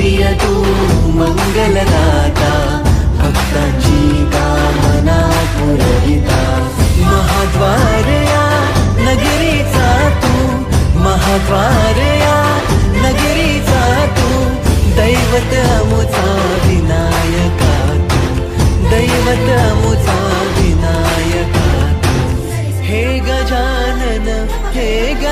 प्रिय तू मंगलदाता, भक्तांची कामना पुरविता. महाद्वार या नगरीचा तू, महाद्वार या नगरीचा तू, दैवत अमुचा विनायका तू, दैवत अमुचा विनायका तू. हे गजानन हे गजानन.